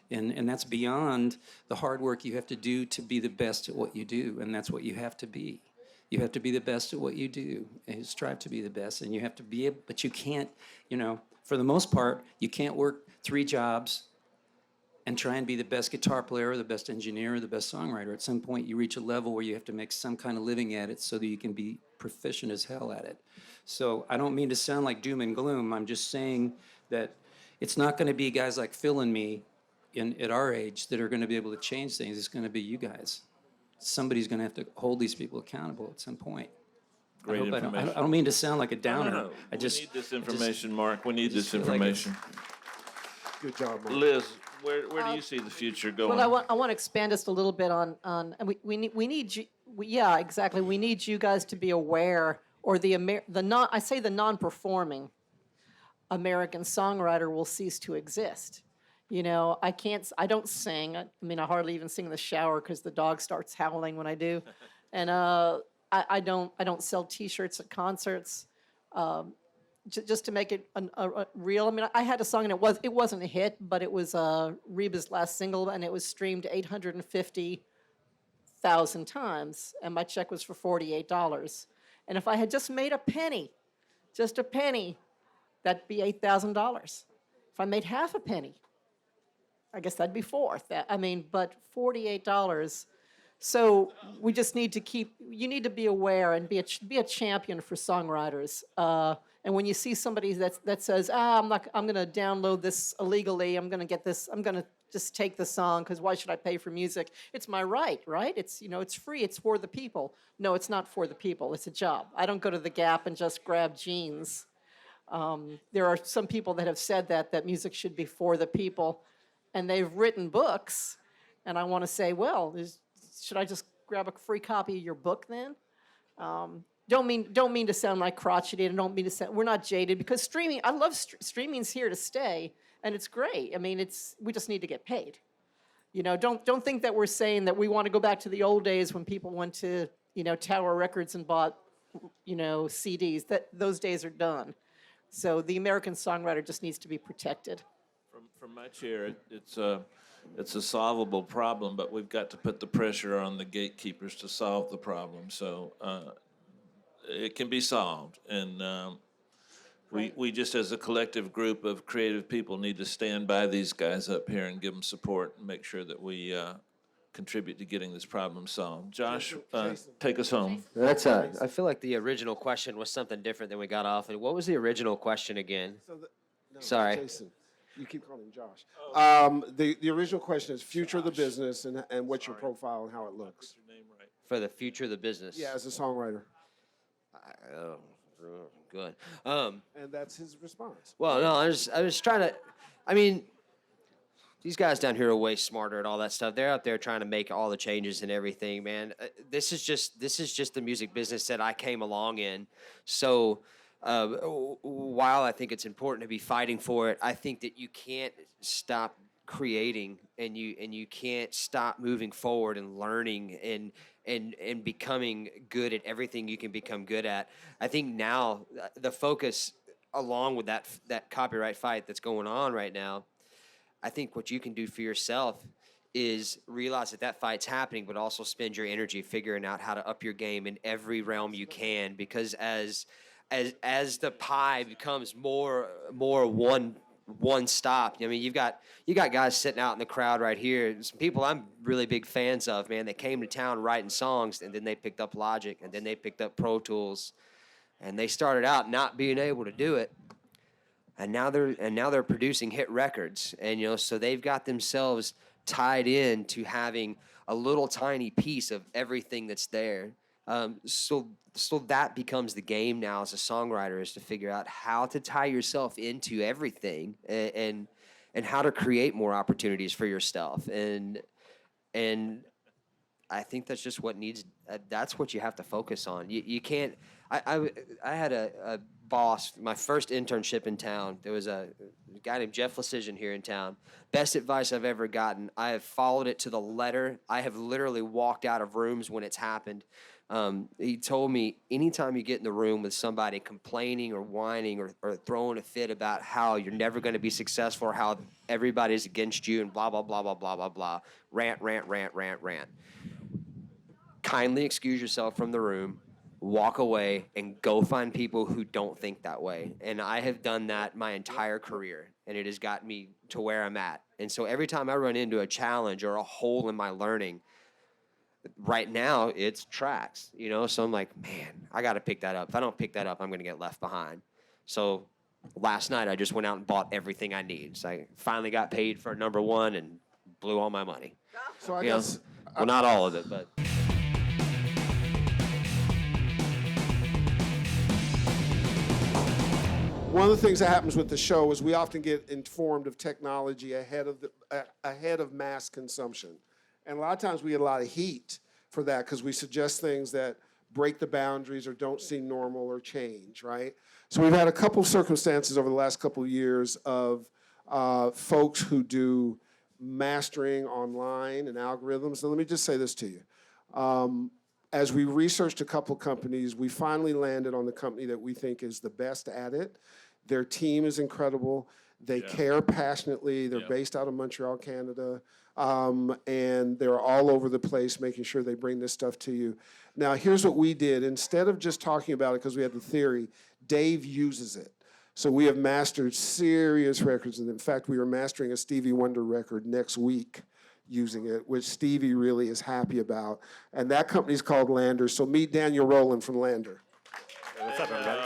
And that's beyond the hard work you have to do to be the best at what you do, and that's what you have to be. You have to be the best at what you do, and strive to be the best, and you have to be able, but you can't, for the most part, you can't work 3 jobs and try and be the best guitar player or the best engineer or the best songwriter. At some point, you reach a level where you have to make some kind of living at it so that you can be proficient as hell at it. So I don't mean to sound like doom and gloom. I'm just saying that it's not going to be guys like Phil and me at our age that are going to be able to change things. It's going to be you guys. Somebody's going to have to hold these people accountable at some point. Great information. I don't mean to sound like a downer. No. I just we need this information, Mark. We need this feel like information. Good job, Mark. Liz, where do you see the future going? Well, I want to expand just a little bit on and we need you. Yeah, exactly. We need you guys to be aware, or the non-performing American songwriter will cease to exist. I don't sing. I hardly even sing in the shower because the dog starts howling when I do. And I don't sell T-shirts at concerts. Just to make it a real. I had a song and it wasn't a hit, but it was Reba's last single, and it was streamed 850,000 times, and my check was for $48. And if I had just made a penny, just a penny, that'd be $8,000. If I made half a penny, I guess that'd be $4. But $48. So we just need to you need to be aware and be a champion for songwriters. And when you see somebody that says, I'm going to download this illegally, I'm going to get this, I'm going to just take the song because why should I pay for music? It's my right? It's, it's free, it's for the people. No, it's not for the people, it's a job. I don't go to the Gap and just grab jeans. There are some people that have said that music should be for the people, and they've written books, and I want to say, well, should I just grab a free copy of your book then? Don't mean to sound like crotchety, and don't mean to sound, we're not jaded, because streaming, I love streaming's here to stay, and it's great. We just need to get paid. Don't think that we're saying that we want to go back to the old days when people went to, Tower Records and bought, CDs. Those days are done. So the American songwriter just needs to be protected. From my chair, it's a solvable problem, but we've got to put the pressure on the gatekeepers to solve the problem. So it can be solved, and we just, as a collective group of creative people, need to stand by these guys up here and give them support and make sure that we contribute to getting this problem solved. Josh, take us home. I feel like the original question was something different than we got off. And what was the original question again? Sorry. Jason. You keep calling him Josh. The original question is future of the business and what's your profile and how it looks. For the future of the business. Yeah, as a songwriter. Oh, good. And that's his response. Well, no, I was trying to. These guys down here are way smarter at all that stuff. They're out there trying to make all the changes and everything, man. This is just the music business that I came along in. So while I think it's important to be fighting for it, I think that you can't stop creating, and you can't stop moving forward and learning and becoming good at everything you can become good at. I think now the focus, along with that copyright fight that's going on right now, I think what you can do for yourself is realize that fight's happening, but also spend your energy figuring out how to up your game in every realm you can, because as the pie becomes more one stop. You've got guys sitting out in the crowd right here. Some people I'm really big fans of, man. They came to town writing songs, and then they picked up Logic, and then they picked up Pro Tools, and they started out not being able to do it. and now they're producing hit records, and so they've got themselves tied in to having a little tiny piece of everything that's there. So that becomes the game now as a songwriter, is to figure out how to tie yourself into everything and how to create more opportunities for yourself. And I think that's just what needs. That's what you have to focus on. You can't. I had a boss. My first internship in town. There was a guy named Jeff Lecision here in town. Best advice I've ever gotten. I have followed it to the letter. I have literally walked out of rooms when it's happened. He told me, anytime you get in the room with somebody complaining or whining or throwing a fit about how you're never going to be successful or how everybody's against you and blah, blah, blah, blah, blah, blah, blah, rant, rant, rant, rant, rant. Kindly excuse yourself from the room, walk away, and go find people who don't think that way. And I have done that my entire career, and it has got me to where I'm at. And so every time I run into a challenge or a hole in my learning, right now it's tracks, so I'm like, man, I got to pick that up. If I don't pick that up, I'm going to get left behind. So last night I just went out and bought everything I need. So I finally got paid for number one and blew all my money. So I guess, well, not all of it, but. One of the things that happens with the show is we often get informed of technology ahead of mass consumption. And a lot of times we get a lot of heat for that because we suggest things that break the boundaries or don't seem normal or change, right? So we've had a couple circumstances over the last couple of years of folks who do mastering online and algorithms. And let me just say this to you. As we researched a couple companies, we finally landed on the company that we think is the best at it. Their team is incredible. They care passionately. They're based out of Montreal, Canada. And they're all over the place making sure they bring this stuff to you. Now, here's what we did. Instead of just talking about it because we had the theory, Dave uses it. So we have mastered serious records. And in fact, we are mastering a Stevie Wonder record next week using it, which Stevie really is happy about. And that company's called Lander. So meet Daniel Rowland from Lander. Hey, what's up, everybody?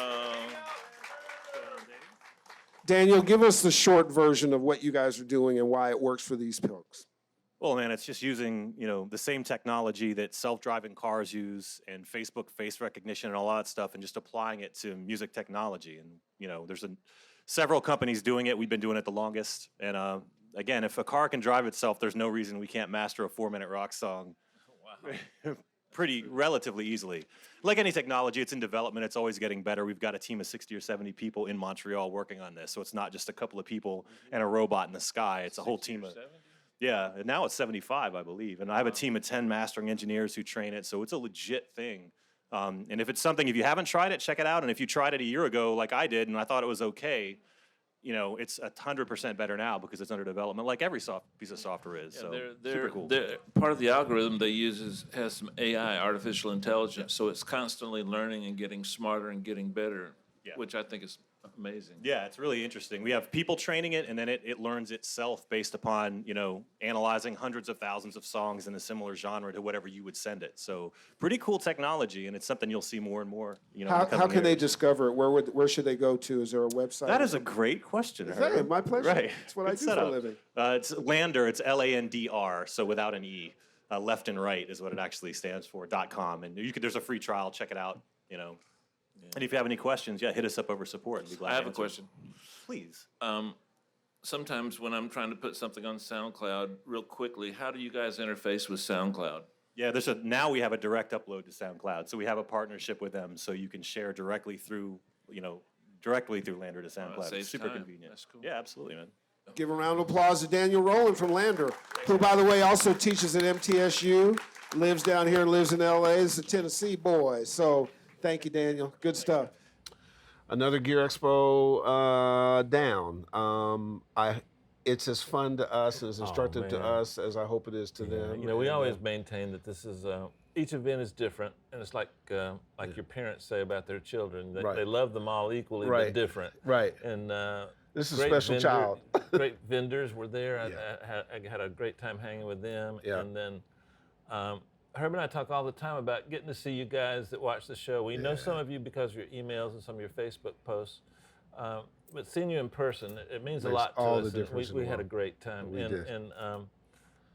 Daniel, give us the short version of what you guys are doing and why it works for these folks. Well, man, it's just using, the same technology that self-driving cars use and Facebook face recognition and all that stuff and just applying it to music technology. And, there's several companies doing it. We've been doing it the longest. And again, if a car can drive itself, there's no reason we can't master a 4-minute rock song pretty relatively easily. Like any technology, it's in development. It's always getting better. We've got a team of 60 or 70 people in Montreal working on this. So it's not just a couple of people and a robot in the sky. It's a whole team of... Yeah, and now it's 75, I believe. And I have a team of 10 mastering engineers who train it, so it's a legit thing. And if it's something, if you haven't tried it, check it out. And if you tried it a year ago like I did and I thought it was okay, it's 100% better now because it's under development, like every piece of software is. So super cool. Part of the algorithm they use has some AI, artificial intelligence, so it's constantly learning and getting smarter and getting better, which I think is amazing. Yeah, it's really interesting. We have people training it, and then it learns itself based upon, analyzing hundreds of thousands of songs in a similar genre to whatever you would send it. So pretty cool technology, and it's something you'll see more and more, How can they discover it? Where should they go to? Is there a website? That is a great question, Hey, my pleasure. Right. That's what I do for a living. It's Lander. It's Landr, so without an E. Left and right is what it actually stands for, .com. And there's a free trial. Check it out, And if you have any questions, hit us up over support. I'd be glad I to have a answer. question. Please. Sometimes when I'm trying to put something on SoundCloud real quickly, how do you guys interface with SoundCloud? Yeah, now we have a direct upload to SoundCloud. So we have a partnership with them so you can share directly through Lander to SoundCloud. saves It's super time. convenient. That's cool. Yeah, absolutely, man. Give a round of applause to Daniel Rowland from Lander, who, by the way, also teaches at MTSU, lives down here, lives in L.A. He's a Tennessee boy. So thank you, Daniel. Good stuff. Another Gear Expo down. It's as fun to us and as instructive to us as I hope it is to them. We always maintain that this is each event is different, and it's like your parents say about their children. They love them all equally, but different. Right. And this is a special child. Great vendors were there. I had a great time hanging with them. Yeah. And then Herb and I talk all the time about getting to see you guys that watch the show. We know some of you because of your emails and some of your Facebook posts. But seeing you in person, it means a Makes lot to all us. the and difference in we the had a world. great time. We did. And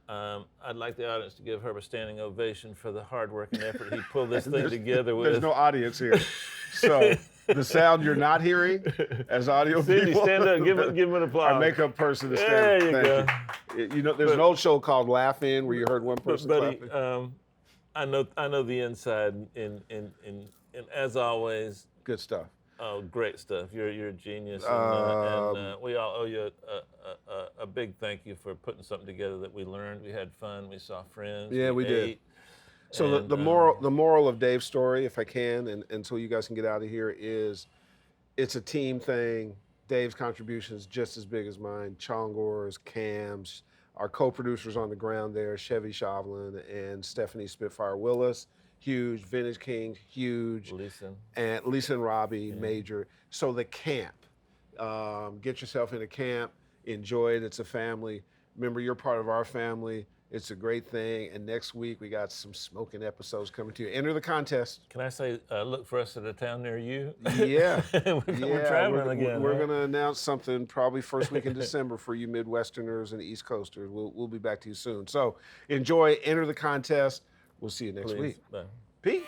I'd like the audience to give Herb a standing ovation for the hard work and effort he pulled this thing together with. There's no audience here. So the sound you're not hearing as audio Cindy, people. stand up, give him an applause. Our makeup person is There standing. you Thank go. you. You know, there's an old show called Laugh In where you heard one person Buddy, clapping. I know the inside, and as always, Good stuff. oh, great stuff. You're a genius, and we all owe you a big thank you for putting something together that we learned, we had fun, we saw friends. Yeah, we did. ate, So and, the moral of Dave's story, if I can, and until you guys can get out of here, is it's a team thing. Dave's contribution is just as big as mine. Chongor's, Cam's, our co-producers on the ground there, Chevy Shovlin and Stephanie Spitfire Willis, huge. Vintage Kings, huge. Lisa and Robbie, major. So the camp, get yourself in a camp, enjoy it. It's a family. Remember, you're part of our family. It's a great thing. And next week, we got some smoking episodes coming to you. Enter the contest. Can I say, look for us at a town near you? Yeah. we're traveling again. We're right? going to announce something probably first week in December for you Midwesterners and East Coasters. We'll be back to you soon. So enjoy, enter the contest. We'll see you next Please. week. Bye. Peace.